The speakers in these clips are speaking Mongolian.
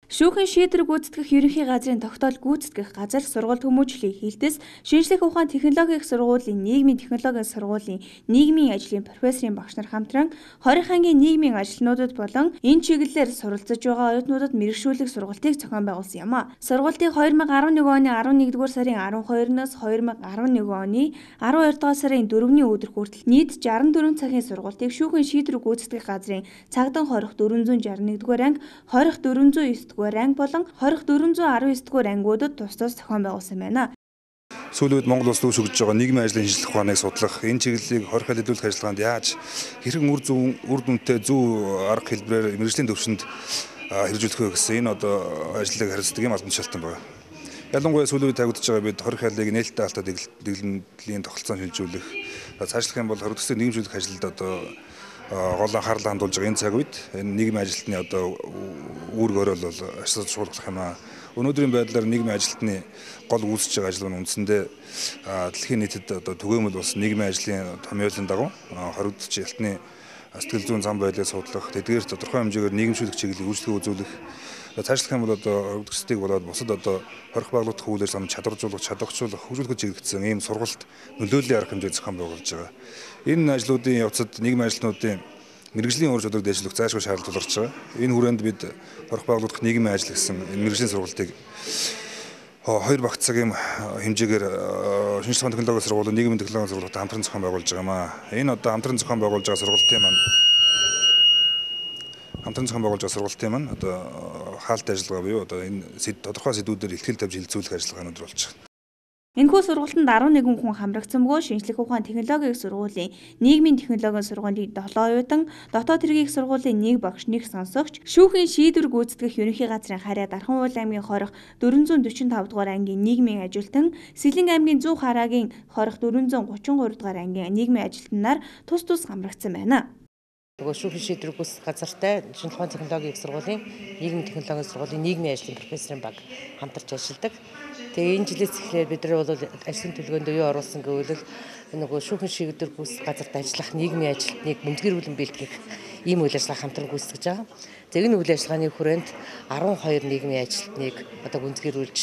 Шүүхийн шийдвэр гүйцэтгэх ерөнхий газрын тогтоол гүйцэтгэх газар сургууль хүмүүжлийн хилтэс шинжлэх ухаан технологийн сургуулийн нийгмийн технологийн сургуулийн нийгмийн ажлын профессорын багш нар хамтран 20 ангийн нийгмийн ажилтнуудад болон энэ чиглэлээр суралцж байгаа оюутнуудад мэргэшүүлэх сургалтыг зохион байгуулсан юм а. Сургалтыг 2011 оны 11-р сарын 12-наас 2011 оны 12-р сарын 4-ний өдөр хүртэл нийт 64 цагийн сургалтыг шүүхийн шийдвэр гүйцэтгэх газрын цагдан хорих 461-р анги, хорих 409 анги болон 2419-р ангиудад тус зохион байгуулсан байна. Сүүлийн үед Монгол улс дүүс өгж байгаа нийгмийн ажлын шинжилх ухааныг судлах, энэ чиглэлийг хорих хэлэлцүүлэх ажиллагаанд яаж хэрэг үр дүнтэй зөв арга хэлбэрээр мэргэжлийн төвшөнд хэрэгжүүлэх вэ гэсэн энэ ажлыг хариуцдаг юм албан тушаалтан байна. Ялангуяа сүүлийн үед тавигдж байгаа бид хорих хэллийг нээлттэй алтай дэглэмлийн тогтолцоон шилжүүлэх, цаашлах юм бол хорих төсвийг нэмжүүлэх ажилд гол анхаарал хандуулж байгаа энэ цаг үед энэ нийгмийн ажилтны үүрэг орол бол ашиглаж суулгах юм аа. Өнөөдрийн байдлаар нийгмийн ажилтны гол үүсэж байгаа ажил нь үндсэндээ дэлхийн нийтэд түгээмэл болсон нийгмийн ажлын томьёолын дагуу хоригдож ялтны сэтгэл зүйн зам байдлыг судлах, тэдгээр тодорхой хэмжээгээр нийгэмшүүлэх чиглэлийг үйлчлэг үзүүлэх, цаашлах юм бол хоригдсдыг болоод бусад хорих байгууллагын хуулиар зам чадваржуулах, чадварчлуулах, хөгжүүлэх чиглэгдсэн ийм сургалт нөлөөллийн арга хэмжээ зохион байгуулж байгаа. Энэ ажлуудын явцад нийгмийн ажилтнуудын мэргэжлийн ур чадварыг дэвшлэх зайлшгүй шаардлага тулгарч байгаа. Энэ хүрээнд бид хорих байгууллагын нийгмийн ажил гэсэн мэргэжлийн сургалтыг 2 багц цагийн хэмжээгээр шинжлэх ухааны технологийн сургууль, нийгмийн технологийн сургуультай хамтран зохион байгуулж байгаа юм аа. Энэ хамтран зохион байгуулж байгаа сургалтын маань хаалт ажиллагаа буюу энэ тодорхой сэдвүүдээр ихтгэл тавьж хилцүүлэх ажиллагаанууд болж байгаа. Энэхүү сургалтанд 11 хүн хамрагдсан бөгөөд шинжлэх ухаан технологийн сургуулийн нийгмийн технологийн сургуулийн 7 оюутан, дотоод хэргийн сургуулийн 1 багш, 1 сонсогч, шүүхийн шийдвэр гүйцэтгэх ерөнхий газрын харьяа Дархан уул аймгийн хорих 445 дугаар ангийн нийгмийн ажилтан, Сэлэнг аймгийн Зүүх хараагийн хорих 433 дугаар ангийн нийгмийн ажилтан нар тус хамрагдсан байна. Шүүхийн шийдвэр гүйцэтгэх газартай шинжлэх ухааны технологийн сургуулийн нийгмийн технологийн сургуулийн нийгмийн ажлын профессорын баг хамтарч ажилладаг. Тэгээ энэ жилээс эхлээд бид нар бол ажлын төлөвлөгөөнд юу оруулсан гэвэл шүүхийн шийдвэр гүйцэтгэх газарт ажиллах нийгмийн ажилтныг бүнзгэрүүлэн бэлтгэх ийм үйл ажиллагаа хамтран гүйцэтгэж байгаа. Энэ үйл ажиллагааны хүрээнд 12 нийгмийн ажилтныг бүнзгэрүүлж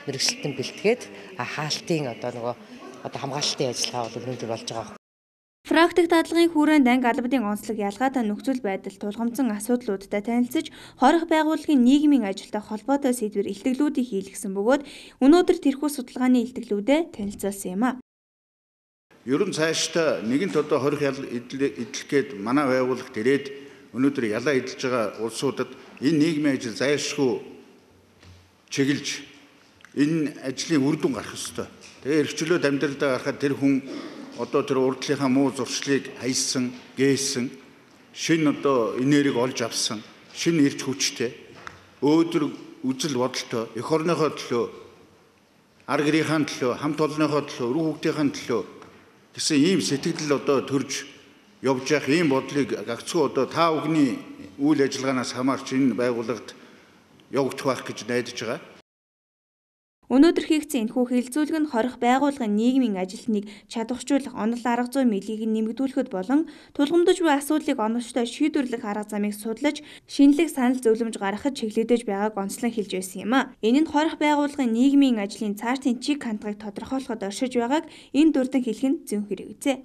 мэргэжилтэн бэлтгээд хаалтын хамгаалалтын ажиллагаа бол өнөөдөр болж байгаа. Практик дадлагын хүрээнд анги албадын онцлог ялгаатай нөхцөл байдал тулгамдсан асуудлуудтай танилцж, хорих байгууллагын нийгмийн ажилтай холбоотой сэдвэр илтгэлүүдийг хийлгэсэн бөгөөд өнөөдөр тэрхүү судалгааны илтгэлүүдэд танилцуулсан юм а. Ер нь цаашдаа нэгэнт хорих идэлх гээд манай байгууллагт ирээд өнөөдөр ялаа идэлж байгаа улсуудад энэ нийгмийн ажил зайлшгүй чиглэж энэ ажлын үр дүн гарах ёстой. Тэгээ эрхчлөөд амьдралдаа гарахад тэр хүн тэр урдлынхаа муу зуршлыг хайсан, гээсэн, шинэ энергийг олж авсан, шинэ эрч хүчтэй, өөдөр үзэл бодолтой, эх орныхоо төлөө, ар гэрийнхаа төлөө, хамт олонныхоо төлөө, үр хүүхдийнхаа төлөө гэсэн ийм сэтгэл төрж явж явах ийм бодлыг гагцхүү та бүхний үйл ажиллагаанаас хамаарч энэ байгууллагад явагдах байх гэж найдаж байгаа. Өнөөдөр хийгдсэн энэхүү хилцүүлэг нь хорих байгууллагын нийгмийн ажилтныг чадваржуулах онол арга зүй мэдлэгийг нэмэгдүүлэхэд болон тулгамдж буй асуудлыг оновчтой шийдвэрлэх арга замыг судлаж, шинэлэг санал зөвлөмж гаргахад чиглэгдэж байгааг онцлон хэлж байсан юм а. Энэ нь хорих байгууллагын нийгмийн ажлын цаашдын чиг хандлагыг тодорхойлоход оршиж байгааг энэ дурдан хэлэх нь зүйн хэрэг үзье.